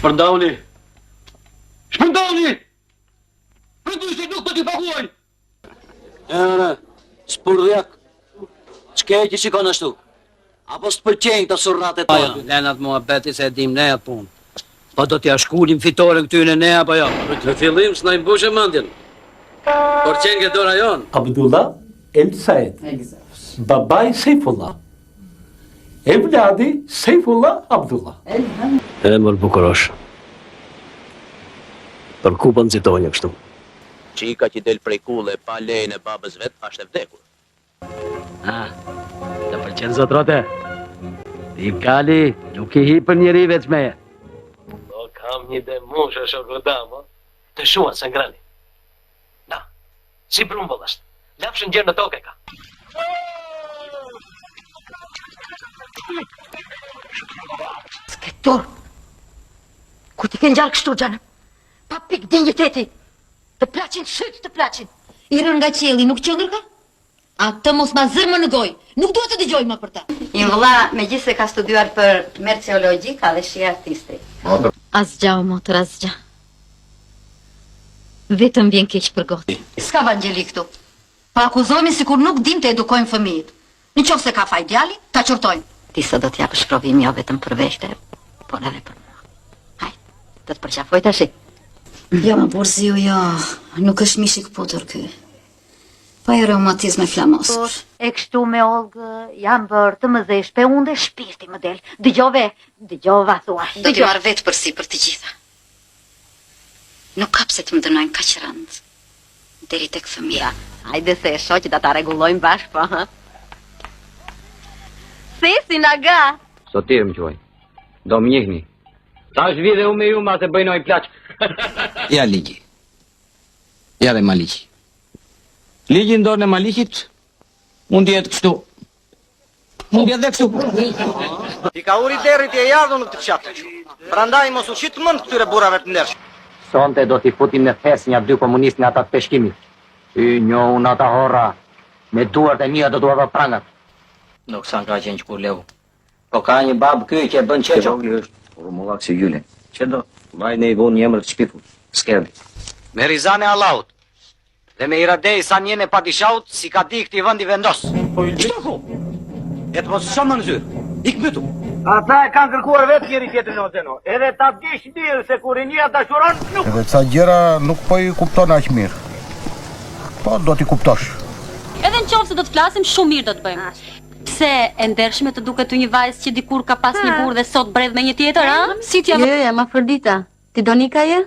Shpërndani! Shpërndani! Përdu që nuk të t'i paguaj! Spurdhjak, qke e që shikon ashtu? Apo së pëlqenjë të surrate tona? Lenat mua beti se e dim ne atë punë. Po do t'ja shkullim fitore këtyne ne apo jo? Në fillim s'na imbushe mëndjen. Por qenë ke dora jonë. Abdullah El Said. Babaj Sejfullah. Evladi Sejfullah Abdullah. E mërë bukurosh. Për ku për nëzitonje kështu? Qika që del prej kulle pa lejnë e babës vetë, ashtë e vdekur. Të përqenë zotrote. Tim Kali, nuk i hi për njeri veç meje. Do kam një demush e shokodam, të shuan se ngrani. Na, si brumbull është. Lafshën gjerë në toke ka. Sketor, ku ti ke njarë kështu gjanë? Pa pik dinjiteti. Të plaqin, shyt të plaqin. Irën nga qeli, nuk qëllër ka? A të mos ma zërmë në gojë, nuk duhet të dëgjoj ma për ta. Inë vëlla, me gjithë se ka studuar për merceologi, ka dhe shia artisti. Asgja o motër, asgja. Vetëm vjen keq për goti. Ska vangjeli këtu. Pa akuzojmi si kur nuk dim të edukojmë fëmijit. Në qofë se ka faj djali, ta qërtojmë. Ti së do t'ja pëshprovim jo vetëm për veshte, por edhe për mua. Hajt, do të përqafoj të ashi. Jo, më burziu, jo, nuk është mishi këputur kë. Pa e reumatizme flamos. E kështu me Olgë, jam bërë të më dheshpe, unë dhe shpirti më del. Dëgjova, thua. Do t'i marrë vetë përsi për të gjitha. Nuk kap se të më dënojnë kaq rëndë. Deri tek fëmija. Hajde se e shoqë da ta regullojmë bashkë, po, ha? Si naga? Sotir më quaj. Do më njihni. Ta është vide u me ju ma se bëjnoj plaq. Ja ligji. Ja dhe ma ligji. Ligji në dorën e Malikit, mund jetë kështu. Mund jetë dhe kështu. Ti ka uri derit e jardhë në këtë fshatë. Prandaj mos u qitë mënd këtyre burave të ndershë. Sonte do t'i futim në thes një dy komunistë nga ata të peshkimit. I njohu në ata horra, me duart e mija do duha prangat. Nuk sa nga qenë që kur levu. Po ka një babë këj që e bën qeqo. Rumullak si gjyle. Që do? Vaj ne i vonë një emër të shpifu. Skerdi. Me rizane Allahut. Dhe me iradej sa njene padishaut, si ka di këti vëndi vendos. Po i qëta ko? E të mos shumë në zyrë. Ik mytu. Ata e kanë kërkuar vetë njëri tjetërin o zeno. Edhe ta dish mirë se kur i një dashuron, nuk... Edhe ca gjera nuk po i kupton aq mirë. Po do t'i kuptosh. Edhe në qofë se do të flasim, shumë mirë do të bëjmë. Pse e ndershme të duket të një vajzë që dikur ka pas një burë dhe sot bredh me një tjetër, a? Si t'ja... Jo, ja, ma Fërdita. Ti do një ka je?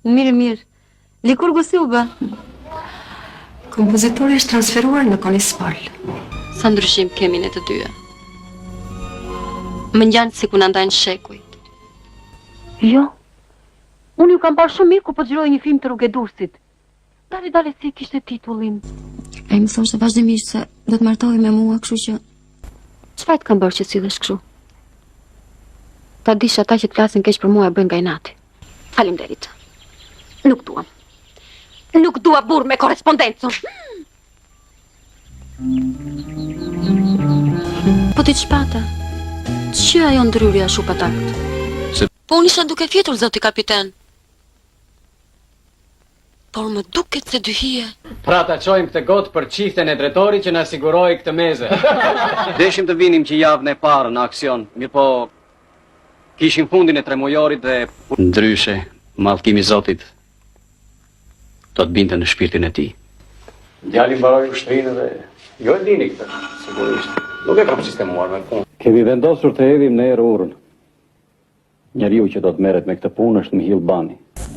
Mirë. Likur gësi u bë? Kompozitori është transferuar në Konispol. Sa ndryshim kemi në të dyja. Më ngjanë si ku na ndajnë shekujt. Jo. Unë ju kam parë shumë mirë ku po xhiroj një film të Rrugë e Durrësit. Dale si kishte titullin. Ai më thoshte vazhdimisht se do të martohej me mua, kështu që... Çfarë të kam bërë që sillesh kështu? Ta dish ata që të flasin keq për mua e bëjnë nga inati. Faleminderit. Nuk duam. Nuk dua burr me korrespondencën. Po ti çpata? Që ajo ndryrja shu patakt? Po unë isha duke fjetur, zoti kapiten. Por më duket se dy hije. Pra ta qojmë këtë gotë për çiften e drejtori që na siguroi këtë meze. Deshim të vinim që javën e parë në aksion, mirë po kishim fundin e tremujorit dhe ndryshe mallkimi i Zotit do të binte në shpirtin e tij. Djali mbaroi ushtrinë dhe jo e dini këtë, sigurisht. Nuk e kam sistemuar me punë. Kemi vendosur të hedhim në erë urën. Njeriu që do të merret me këtë punë është Mihill Bani.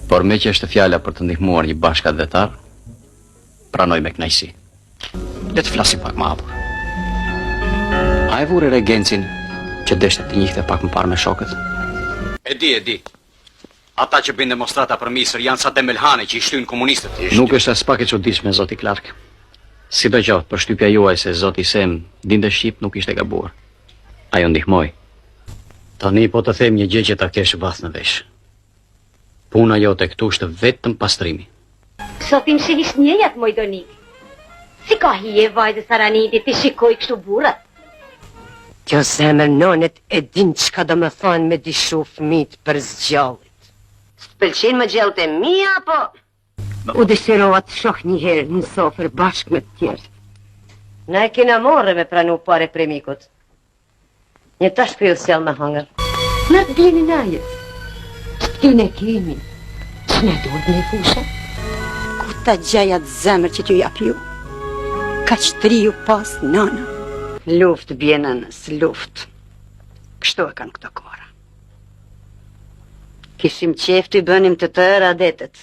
Por me që është fjala për të ndihmuar një bashkëdhetar, pranoj me kënaqësi. Le të flasim pak më hapur. A e vuri regencin që deshte të njihte pak më parë me shokët? E di. Ata që bëjnë demonstrata për misër janë sa demelhane që i shtyjnë komunistët. Nuk është as pak e çuditshme, zoti Clark. Sidoqoftë, përshtypja juaj se zoti Sem dinte shqip nuk ishte gabuar. Ajo ndihmoi. Tani po të them një gjë që ta kesh bath në vesh. Puna jote këtu është vetëm pastrimi. Sotim shihish njëjat, Mojdonik. Si ka hije vajzë Saraniti të shikoj kështu burrat? Kjo zemër nonet e din çka do më thonë me dishu fëmit për zgjallit. S'pëlqen më gjallët e mia, apo? U dëshirova të shoh një herë në sofër bashkë me të tjerë. Na e kena morre me pranu pare për mikut. Një tash për ju sjell me hangër. Na të blini najet. Ty ne kemi. Që ne duhet me fusha? Ku ta gjajat zemër që t'ju jap ju? Ka qëtëri ju pas nana. Luft bje nënës, luft. Kështu e kanë këto kora. Kishim qef të i bënim të tërë adetet.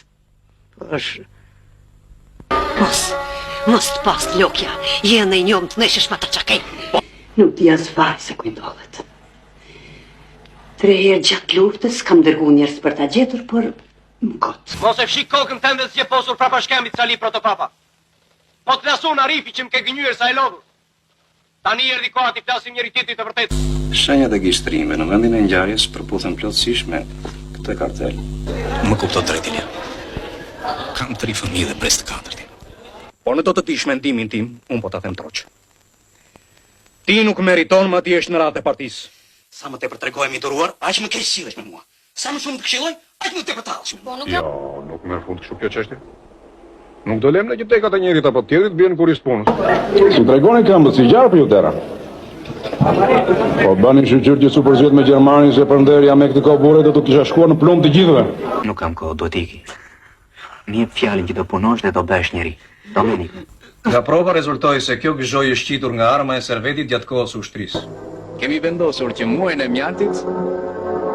Mos të pas lokja, jenë e njom të neshesh ma të qakej. Nuk di as fare se ku ndodhet. 3 herë gjatë luftës kam dërgu njerëz për ta gjetur, por më gotë. Mos e fshik kokën tënde si e posur prapa shkembit sali protopapa. Po të lasun Arifi që më ke gënyer sa e lodhur. Tani erdhi koha t'i flasim njëri tjetrit të vërtetë. Shenjat e gishtrime në vendin e ngjarjes përputhen plotësisht me këtë kartel. Më kupto drejt Ilja. Kam 3 fëmijë dhe pres të 4-tin. Por në do të dish mendimin tim, unë po ta them troq. Ti nuk meriton më ti është në ratë e partisë. Sa më tepër tregohem i duruar, aq më keq sillesh me mua. Sa më shumë të këshilloj, aq më tepër tallesh me mua. Jo, nuk merr fund kështu kjo çështje. Nuk do lem në që tekat e njërit apo tjetrit bjen kur i spunës. Si tregoni këmbët si gjarë për ju tera. Po bani shqyr që su përzjet me Gjermanin se për nderja me këtë kohë burre do të kisha shkuar në plumb të gjithëve. Nuk kam kohë, do t'iki. Një jep fjalën që do punosh dhe do bësh njeri. Dominik. Nga prova rezultoi se kjo gëzhoj është shqitur nga arma e servetit gjatë kohës së ushtrisë. Kemi vendosur që muajin e mjartit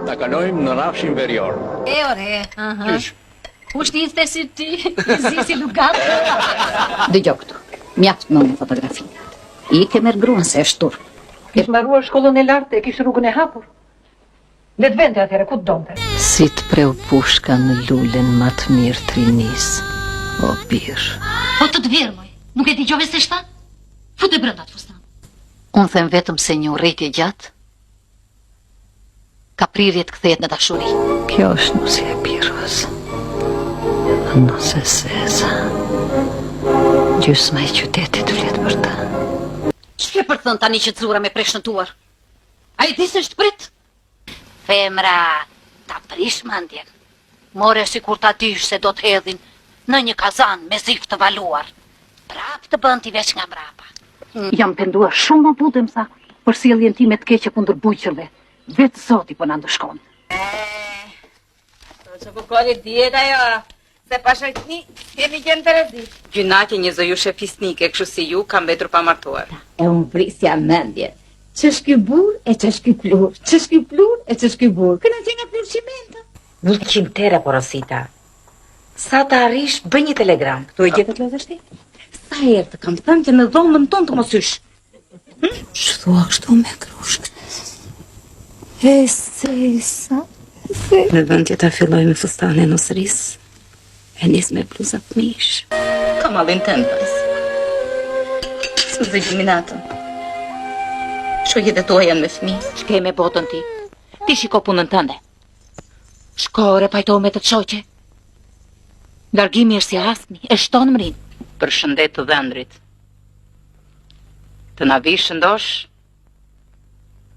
ta kalojmë në rafshin verior. E ore, ushtiste si ti, si lugat. Dëgjoj këtu. Mjaft në një fotografi. I ke merr gruan se është turp. Kish mbaruar shkollën e lartë e kish rrugën e hapur. Le të vente atëre ku të donte. Si të preu pushka në lulen më të mirë trinis. O birë. Po të virë, moj. Nuk e dëgjove se shta? Fut e brenda të fustan. Unë them vetëm se një urrëtie gjatë ka prirje të kthehet në dashuri. Kjo është nusja e birës. Nuse Seza. Gjysma e qytetit flet për ta. Ç'ke për të thënë tani që zura me presh në tuar? A i di se shtprit? Femra, ta prish mendjen. More si kur ta dish se do të hedhin në një kazan me zif të valuar. Prap të bën t'i veç nga mrapa. Jam penduar shumë më budem sa për sjelljen time të keqe kundër bujqërve. Vetë Zoti po na ndëshkon. Që po koli diet ajo, se pashajtni kemi gjën të rëzi. Gjynaqe një zojushe fisnike, kështu si ju, kam mbetur pa martuar. E unë vrisja mendje. Ç'është ky burr e ç'është ky plur, ç'është ky plur e ç'është ky burr. Këna që nga plurçimenta. 100 tera, porosita. Sa të arrish, bëj një telegram. Këtu e gjetët lozështi? Sa herë të kam thënë që në dhomën tonë të mos ysh. Shthua kështu me krushkë. E Sesa. Në vend që ta filloj me fustanin e nosëris, e nis me bluzat mish. Kam allin tënë pas. Së më zë minatën. Shojit e tua janë me fmi. Shke me botën ti. Ti shiko punën tënde. Shko repajto me të qoqe. Largimi është si asni, e shtonë mrin. Për shëndet të dhëndrit. Të na vish shëndosh,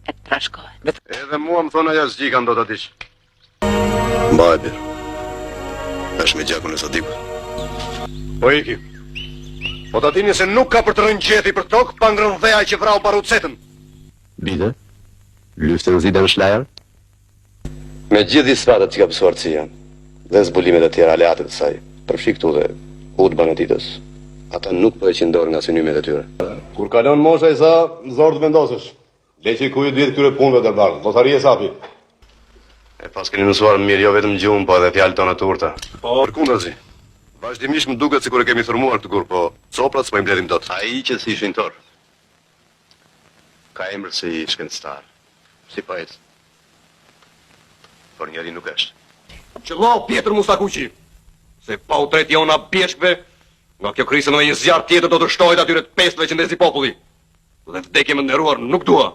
e të trashkohet. Edhe mua më thonë aja zgjikan do të dish. Mbaj birë. Është me gjakun e Sadikut. Po iki. Po ta dini se nuk ka për të rënë gjeti për tokë pa ngrënë dhea që vrau barucetën. Bide? Lyfte në zide në shlajer? Me gjithë disfatat që ka pësuar që janë, dhe zbulimet e tjera aleatet të saj, përfshi këtu dhe hudban e ditës, ata nuk po e qindor nga synimet e tyre. Kur kalon mosha i sa, zorë të vendosësh. Le që i kuju dhjetë këtyre punëve të barë, mos arje sapi. E pas keni mësuar mirë jo vetëm gjumë, po edhe fjalë tona të urta. Po, përkundazi. Vazhdimisht më duket sikur e kemi thërmuar këtë kur, po coprat s'po i mbledhim dot. Ai që si shintor, ka emër si shkencëtar, si poet, por njeri nuk është. Qëllau Pjetër Mustakuqi, se pa u tret jona bjeshkve, nga kjo krisën dhe një zjarë tjetër do të shtojt atyre të pesëve që ndezi populli. Dhe vdekje më nderuar nuk dua.